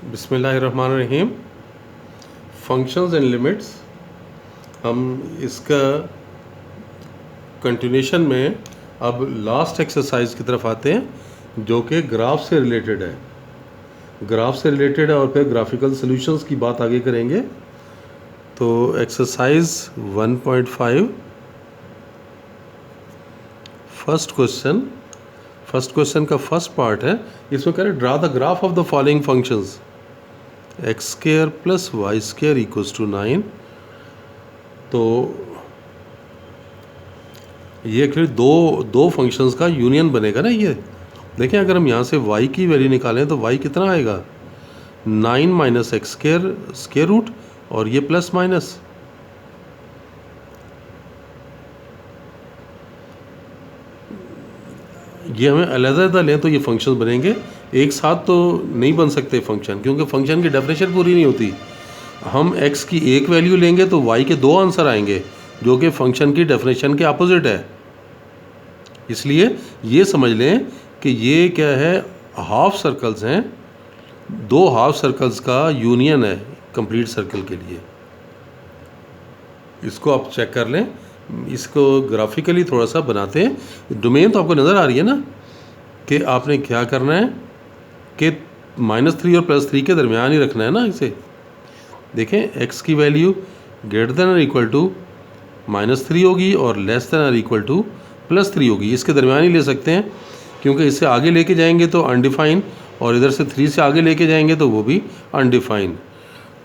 बिस्मिल्लाहिर्रहमानिर्रहीम। Functions and limits, हम इसका कंटिन्यूशन में अब लास्ट एक्सरसाइज की तरफ आते हैं जो कि ग्राफ से रिलेटेड है। ग्राफ से रिलेटेड है और फिर ग्राफिकल सॉल्यूशंस की बात आगे करेंगे। तो एक्सरसाइज 1.5 फर्स्ट क्वेश्चन का फर्स्ट पार्ट है। इसमें कह रहे draw the graph of the following functions x square plus y square equals to 9। तो ये एक्चुअली दो फंक्शंस का यूनियन बनेगा ना। ये देखें, अगर हम यहाँ से y की वैल्यू निकालें तो y कितना आएगा, 9 minus x square square root, और ये प्लस माइनस, ये हमें अलग-अलग लें तो ये फंक्शन बनेंगे। एक साथ तो नहीं बन सकते फंक्शन, क्योंकि फंक्शन की डेफिनेशन पूरी नहीं होती। हम x की एक वैल्यू लेंगे तो y के दो आंसर आएंगे जो कि फंक्शन की डेफिनेशन के अपोजिट है। इसलिए ये समझ लें कि ये क्या है, हाफ सर्कल्स हैं, दो हाफ सर्कल्स का यूनियन है कंप्लीट सर्कल के लिए। इसको आप चेक कर लें। इसको ग्राफिकली थोड़ा सा बनाते हैं। डोमेन तो आपको नज़र आ रही है ना कि आपने क्या करना है कि -3 और +3 के दरमियान ही रखना है ना इसे। देखें, x की वैल्यू ग्रेटर देन और इक्वल टू -3 होगी और लेस देन और इक्वल टू +3 होगी। इसके दरमियान ही ले सकते हैं, क्योंकि इससे आगे लेके जाएंगे तो अनडिफाइन, और इधर से 3 से आगे लेके जाएंगे तो वो भी अनडिफाइन।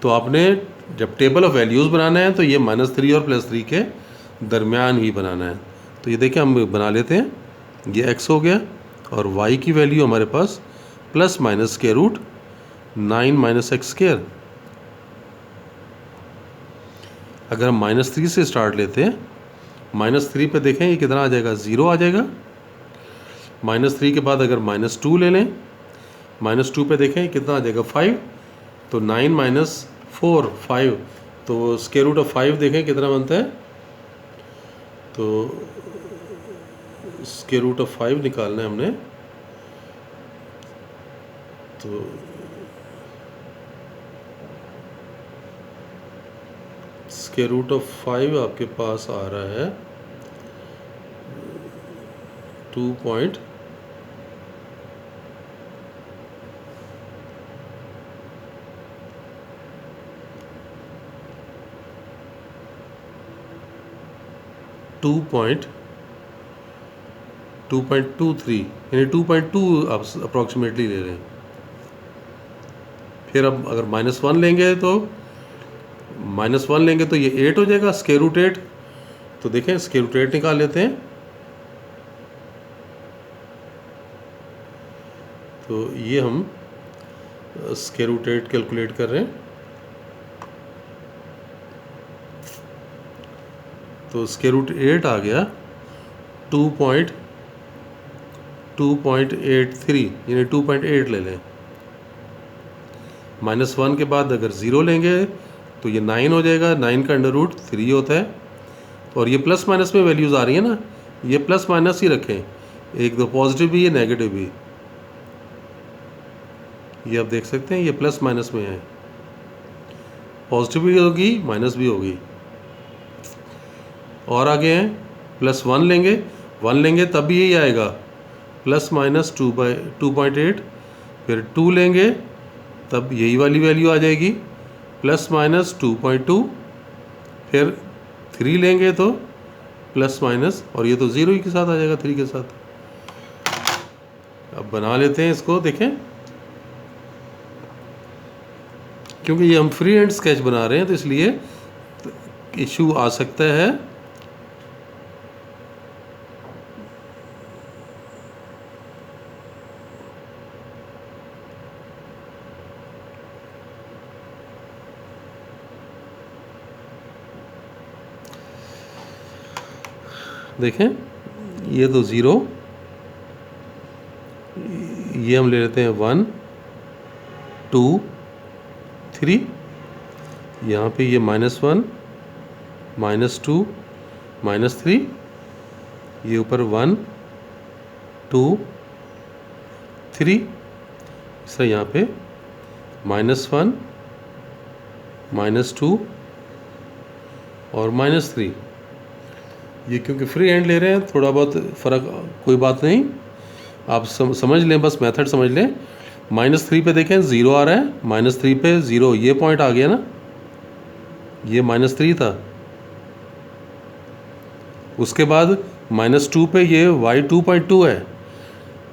तो आपने जब टेबल ऑफ वैल्यूज़ बनाना है तो ये -3 और +3 के दरमियान ही बनाना है। तो ये देखें, हम बना लेते हैं। ये x हो गया और y की वैल्यू हमारे पास plus minus square root 9 minus x square. अगर हम -3 से स्टार्ट लेते हैं, -3 पे देखें ये कितना आ जाएगा, 0 आ जाएगा। -3 के बाद अगर -2 ले लें, -2 पे देखें कितना आ जाएगा, 5। तो 9 माइनस 4 5, तो स्क्वायर रूट ऑफ 5 देखें कितना बनता है। तो स्क्वायर रूट ऑफ 5 निकालना है हमने। तो स्क्वायर रूट ऑफ 5 आपके पास आ रहा है 2.2 2.23, यानी 2.2 आप अप्रॉक्सीमेटली ले रहे हैं। फिर अब अगर -1 लेंगे तो ये 8 हो जाएगा, स्क्वायर रूट 8। तो देखें, स्क्वायर रूट 8 निकाल लेते हैं। तो ये हम स्क्वायर रूट 8 कैलकुलेट कर रहे हैं। तो स्क्वायर रूट 8 आ गया 2.83, यानी 2.8 ले लें। -1 के बाद अगर 0 लेंगे तो ये 9 हो जाएगा। 9 का अंडर रूट 3 होता है। और ये प्लस माइनस में वैल्यूज़ आ रही है ना, ये प्लस माइनस ही रखें, एक तो पॉजिटिव भी है नेगेटिव भी। ये आप देख सकते हैं, ये प्लस माइनस में है, पॉजिटिव भी होगी माइनस भी होगी। और आगे हैं, +1 लेंगे, 1 लेंगे तब भी यही आएगा, ±2/2.8। फिर 2 लेंगे तब यही वाली वैल्यू आ जाएगी, ±2.2। फिर 3 लेंगे तो प्लस माइनस, और ये तो 0 ही के साथ आ जाएगा, 3 के साथ। अब बना लेते हैं इसको। देखें, क्योंकि ये हम फ्री हैंड स्केच बना रहे हैं तो इसलिए इशू आ सकता है। देखें, ये तो 0, ये हम ले लेते हैं 1 2 3, यहाँ पे ये -1 -2 -3, ये ऊपर 1 2 3, इससे यहाँ पे -1, -2 और -3। ये क्योंकि फ्री हैंड ले रहे हैं, थोड़ा बहुत फ़र्क, कोई बात नहीं, आप समझ लें, बस मेथड समझ लें। -3 पे देखें 0 आ रहा है, -3 पे 0, ये पॉइंट आ गया ना, ये -3 था। उसके बाद -2 पे ये y 2.2 है,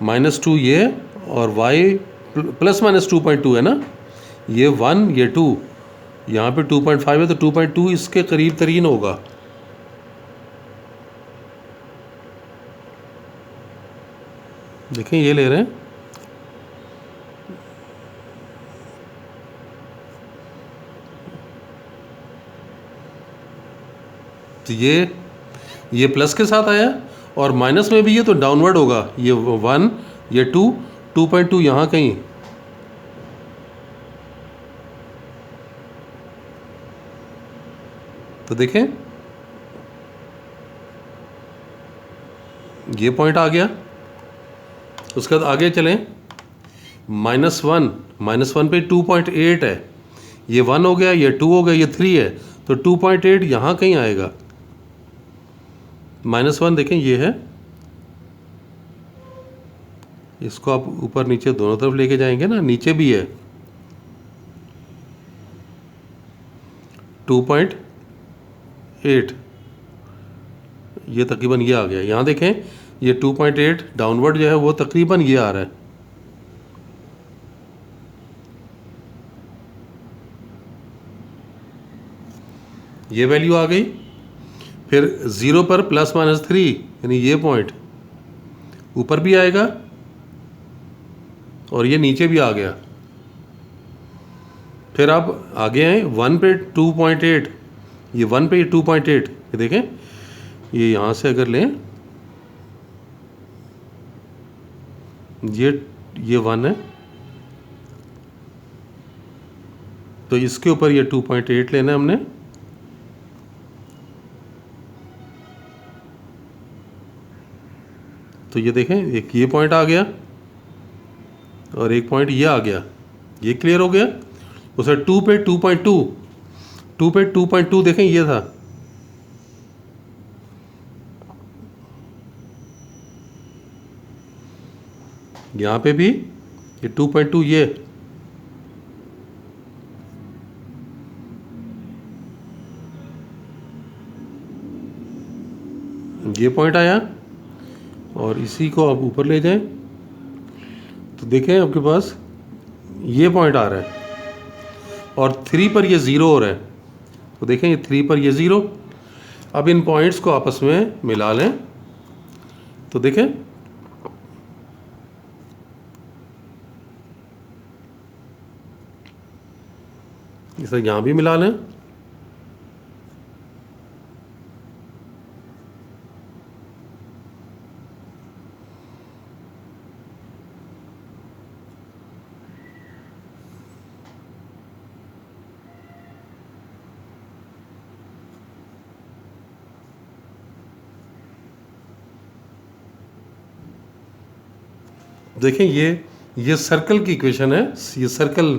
-2 ये, और y +-2.2 है ना, ये 1 ये 2, यहाँ पे 2.5 है, तो 2.2 इसके करीब तरीन होगा। देखें ये ले रहे हैं, तो ये प्लस के साथ आया, और माइनस में भी ये तो डाउनवर्ड होगा, ये 1 ये 2, 2.2 यहाँ कहीं। तो देखें ये पॉइंट आ गया। उसके बाद आगे चलें, -1 पे 2.8 है, ये 1 हो गया, ये 2 हो गया, ये 3 है, तो 2.8 यहाँ कहीं आएगा। -1 देखें ये है, इसको आप ऊपर नीचे दोनों तरफ लेके जाएंगे ना, नीचे भी है 2.8, ये तकरीबन ये आ गया। यहाँ देखें ये 2.8 डाउनवर्ड जो है वो तकरीबन ये आ रहा है। ये वैल्यू आ गई। फिर 0 पर +-3, यानी ये पॉइंट ऊपर भी आएगा और ये नीचे भी आ गया। फिर आप आगे आए 1 पे 2.8, ये 1 पे 2.8, ये देखें, ये यहाँ से अगर लें, ये 1 है, तो इसके ऊपर ये 2.8 लेना है हमने। तो ये देखें, एक ये पॉइंट आ गया और एक पॉइंट ये आ गया, ये क्लियर हो गया। उसे 2 पे 2.2 देखें, ये था, यहाँ पे भी ये 2.2, ये पॉइंट आया, और इसी को आप ऊपर ले जाएं तो देखें आपके पास ये पॉइंट आ रहा है, और 3 पर ये 0 हो रहा है। तो देखें ये 3 पर ये 0। अब इन पॉइंट्स को आपस में मिला लें, तो देखें इसे यहाँ भी मिला लें। देखें ये सर्कल की इक्वेशन है, ये सर्कल।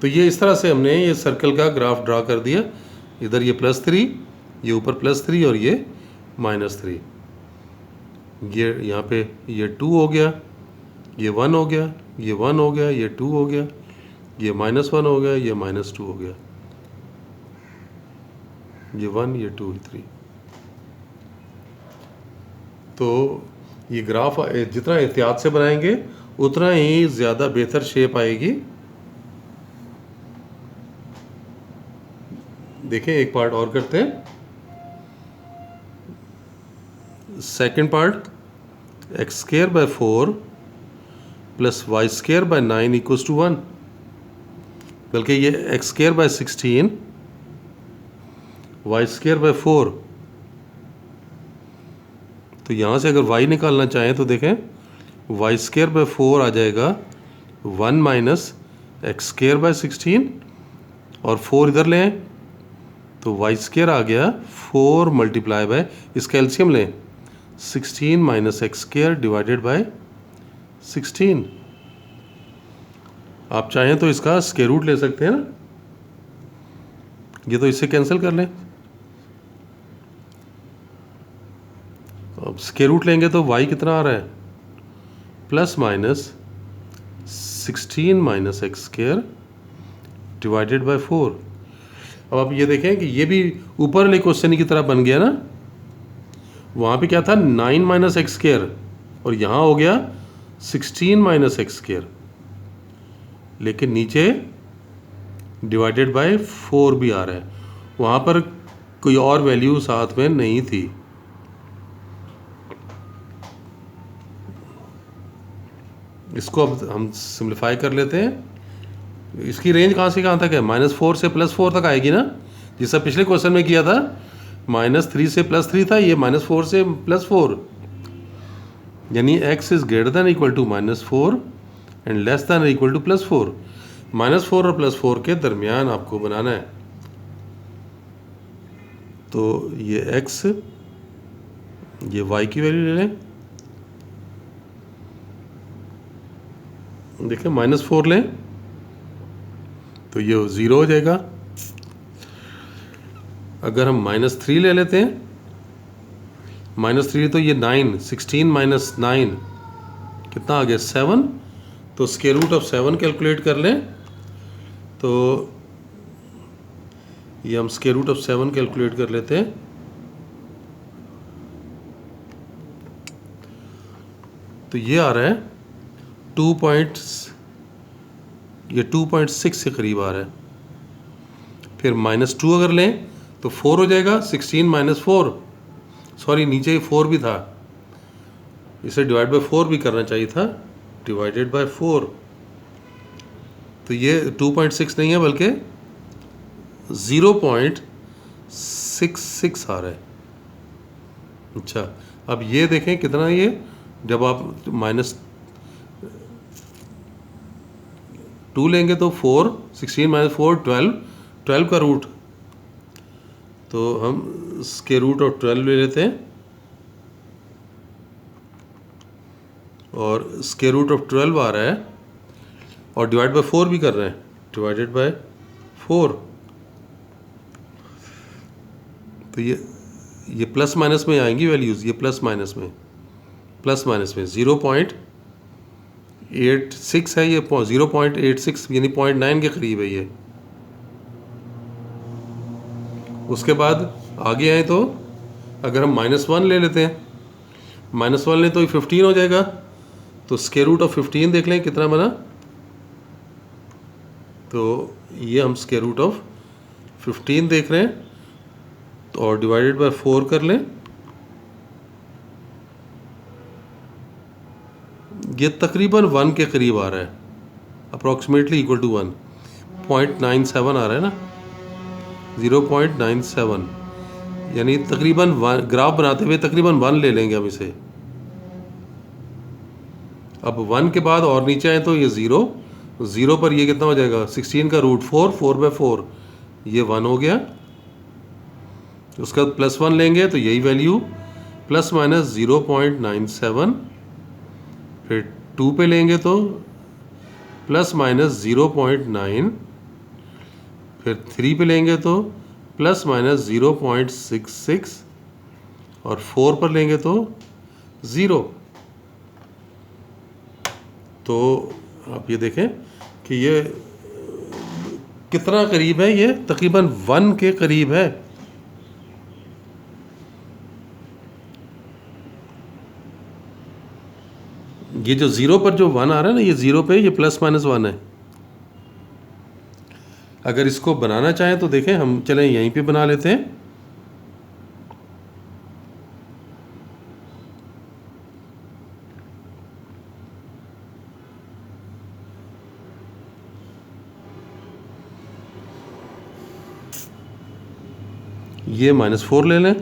तो ये इस तरह से हमने ये सर्कल का ग्राफ ड्रा कर दिया। इधर ये +3, ये ऊपर +3 और ये -3। ये यहाँ पे ये 2 हो गया, ये 1 हो गया, ये 1 हो गया, ये 2 हो गया, ये -1 हो गया, ये -2 हो गया, ये 1, ये 2, ये 3। तो ये ग्राफ जितना एहतियात से बनाएंगे उतना ही ज़्यादा बेहतर शेप आएगी। देखें एक पार्ट और करते हैं। सेकंड पार्ट, x² / 4 + y² / 9 = 1, बल्कि ये x² / 16 y² / 4। तो यहाँ से अगर y निकालना चाहें तो देखें y² / 4 आ जाएगा 1 - x² / 16, और 4 इधर लें तो y² आ गया 4 × इसका एलसीएम लें 16 - x² / 16। आप चाहें तो इसका स्क्वायर रूट ले सकते हैं ना, ये तो इससे कैंसिल कर लें। अब स्क्वायर रूट लेंगे तो y कितना आ रहा है, plus minus 16 minus x square divided by 4। अब आप ये देखें कि ये भी ऊपर वाले क्वेश्चन की तरह बन गया ना, वहाँ पे क्या था 9 माइनस एक्स स्क्वायर और यहाँ हो गया 16 माइनस एक्स स्क्वायर, लेकिन नीचे डिवाइडेड बाय 4 भी आ रहा है, वहाँ पर कोई और वैल्यू साथ में नहीं थी। इसको अब हम सिंप्लीफाई कर लेते हैं। इसकी रेंज कहाँ से कहाँ तक है, -4 से +4 तक आएगी ना, जिससे पिछले क्वेश्चन में किया था -3 से +3 था, ये -4 से +4, यानी x is greater than equal to -4 and less than equal to +4। -4 और +4 के दरमियान आपको बनाना है। तो ये x, ये y की वैल्यू ले लें, देखिए -4 लें तो ये 0 हो जाएगा। अगर हम -3 ले लेते हैं, -3 तो ये 9, 16 माइनस 9 कितना आ गया 7, तो स्क्वायर रूट ऑफ 7 कैलकुलेट कर लें, तो ये हम स्क्वायर रूट ऑफ 7 कैलकुलेट कर लेते हैं। तो ये आ रहा है 2.6 के करीब आ रहा है। फिर -2 अगर लें तो 4 हो जाएगा, 16 माइनस 4, सॉरी नीचे 4 भी था, इसे डिवाइड बाय 4 भी करना चाहिए था, डिवाइडेड बाय 4, तो ये 2.6 नहीं है बल्कि 0.66 आ रहा है। अच्छा, अब ये देखें कितना, ये जब आप -2 लेंगे तो 4, 16 माइनस 4 12, 12 का रूट, तो हम स्क्वायर रूट ऑफ 12 ले लेते हैं, और स्क्वायर रूट ऑफ 12 आ रहा है, और डिवाइड बाय 4 भी कर रहे हैं, डिवाइडेड बाय 4। तो ये प्लस माइनस में आएंगी वैल्यूज़, ये प्लस माइनस में 0.86 है, ये 0.86 यानी 0.9 के करीब है ये। उसके बाद आगे आए तो अगर हम -1 ले लेते हैं, -1 लें तो ये 15 हो जाएगा, तो स्क्वायर रूट ऑफ 15 देख लें कितना बना, तो ये हम स्क्वायर रूट ऑफ 15 देख रहे हैं, तो और डिवाइडेड बाय 4 कर लें, ये तकरीबन 1 के करीब आ रहा है, अप्रॉक्सीमेटली इक्वल टू 1, 0.97 आ रहा है ना, 0.97, यानी तकरीबन 1, ग्राफ बनाते हुए तकरीबन 1 ले लेंगे हम इसे। अब 1 के बाद और नीचे आए तो ये 0 पर ये कितना हो जाएगा, 16 का रूट 4, 4/4, ये 1 हो गया। उसका +1 लेंगे तो यही वैल्यू, प्लस माइनस 0.97, फिर 2 पे लेंगे तो प्लस माइनस 0.9, फिर 3 पे लेंगे तो प्लस माइनस 0.66, और 4 पर लेंगे तो 0। तो आप ये देखें कि ये कितना करीब है, ये तकरीबन 1 के करीब है। ये जो 0 पर जो 1 आ रहा है ना, ये 0 पे ये +-1 है। अगर इसको बनाना चाहें तो देखें, हम चलें यहीं पे बना लेते हैं। ये -4 ले लें,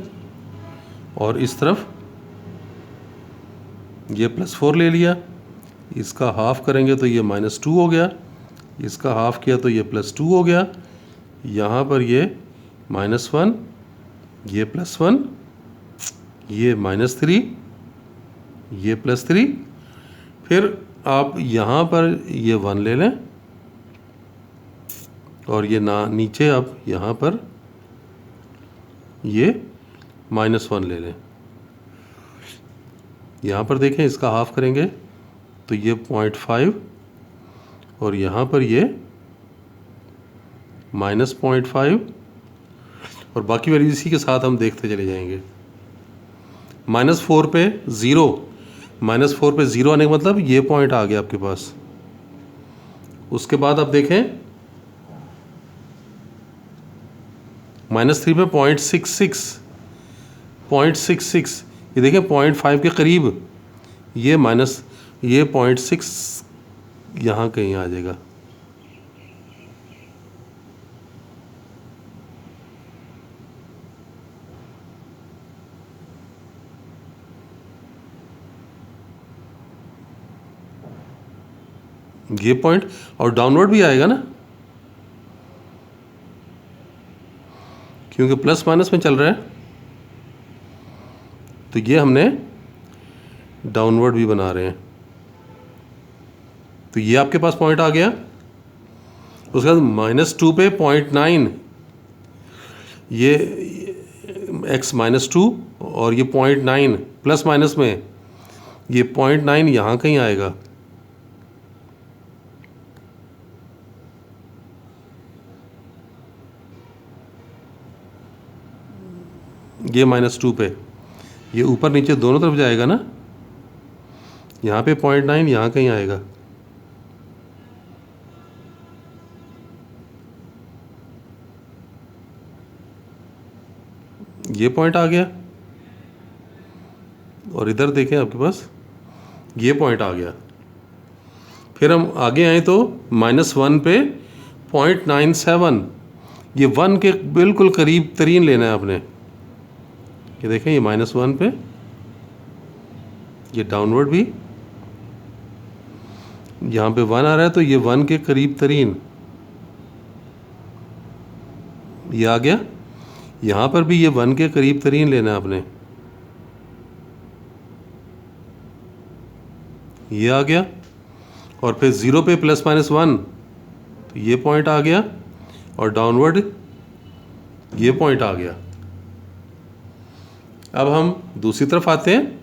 और इस तरफ ये +4 ले लिया, इसका हाफ करेंगे तो ये -2 हो गया, इसका हाफ किया तो ये +2 हो गया, यहाँ पर ये -1, ये +1, ये -3, ये +3, फिर आप यहाँ पर ये 1 ले लें, और ये ना नीचे अब यहाँ पर ये -1 ले लें। यहाँ पर देखें, इसका हाफ करेंगे तो ये 0.5 और यहाँ पर ये -0.5 और बाकी वैल्यू इसी के साथ हम देखते चले जाएंगे। -4 पे 0, -4 पे 0 आने का मतलब ये पॉइंट आ गया आपके पास। उसके बाद आप देखें -3 पे 0.66, ये देखें 0.5 के करीब, ये 0.6 यहाँ कहीं आ जाएगा। ये पॉइंट और डाउनवर्ड भी आएगा ना, क्योंकि प्लस माइनस में चल रहा है, तो ये हमने डाउनवर्ड भी बना रहे हैं। तो ये आपके पास पॉइंट आ गया। उसके बाद -2 पे 0.9, ये x -2 और ये 0.9 प्लस माइनस में, ये 0.9 यहाँ कहीं आएगा। ये -2 पे, ये ऊपर नीचे दोनों तरफ जाएगा ना, यहाँ पे 0.9 यहाँ कहीं आएगा। ये पॉइंट आ गया और इधर देखें आपके पास ये पॉइंट आ गया। फिर हम आगे आए तो -1 पे 0.97, ये 1 के बिल्कुल करीब तरीन लेना है आपने। ये देखें, ये -1 पे, ये डाउनवर्ड भी, यहाँ पे 1 आ रहा है तो ये 1 के करीब तरीन ये आ गया। यहाँ पर भी ये 1 के करीब तरीन लेना है आपने, ये आ गया। और फिर 0 पे ±1, तो ये पॉइंट आ गया और डाउनवर्ड ये पॉइंट आ गया। अब हम दूसरी तरफ आते हैं।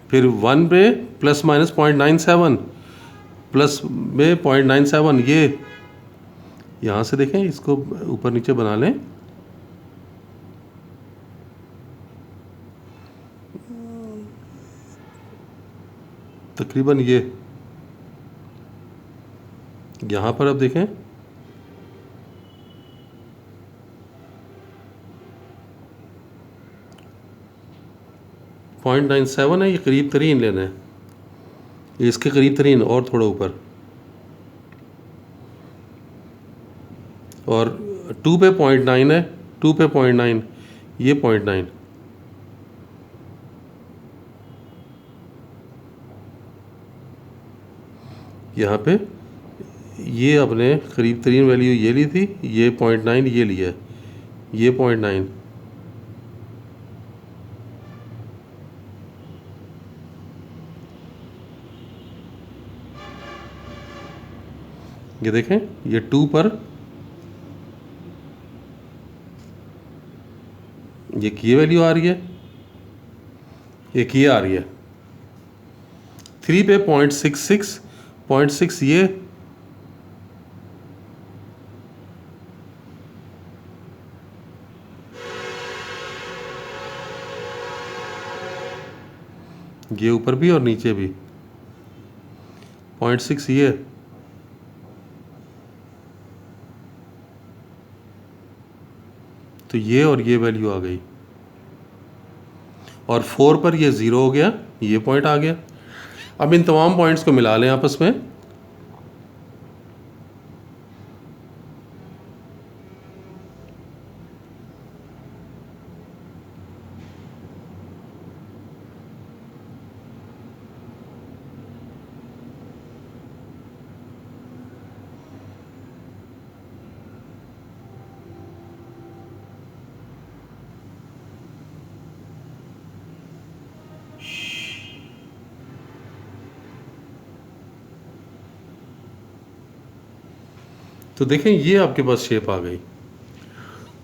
फिर 1 पे ±0.97, प्लस में 0.97, ये यहाँ से देखें, इसको ऊपर नीचे बना लें। तकरीबन ये यहाँ पर अब देखें, .97 है, ये करीब तरीन लेना है, ये इसके करीब तरीन और थोड़ा ऊपर। और 2 पे 0.9 है, 2 पे 0.9, ये 0.9, यहाँ पे ये अपने करीब तरीन वैल्यू ये ली थी, ये 0.9 ये लिया है, ये 0.9, ये देखें, ये 2 पर एक ये वैल्यू आ रही है, एक ये आ रही है। 3 पे 0.66, 0.6 ये ऊपर भी और नीचे भी 0.6 ये, तो ये और ये वैल्यू आ गई। और 4 पर ये 0 हो गया, ये पॉइंट आ गया। अब इन तमाम पॉइंट्स को मिला लें आपस में। तो देखें ये आपके पास शेप आ गई।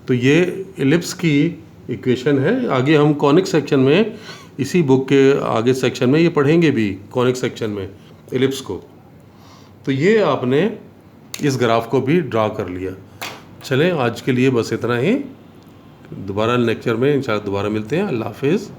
तो ये एलिप्स की इक्वेशन है। आगे हम कॉनिक सेक्शन में, इसी बुक के आगे सेक्शन में ये पढ़ेंगे भी, कॉनिक सेक्शन में एलिप्स को। तो ये आपने इस ग्राफ को भी ड्रा कर लिया। चलें आज के लिए बस इतना ही, दोबारा लेक्चर में इंशाल्लाह दोबारा मिलते हैं। अल्लाह हाफिज़।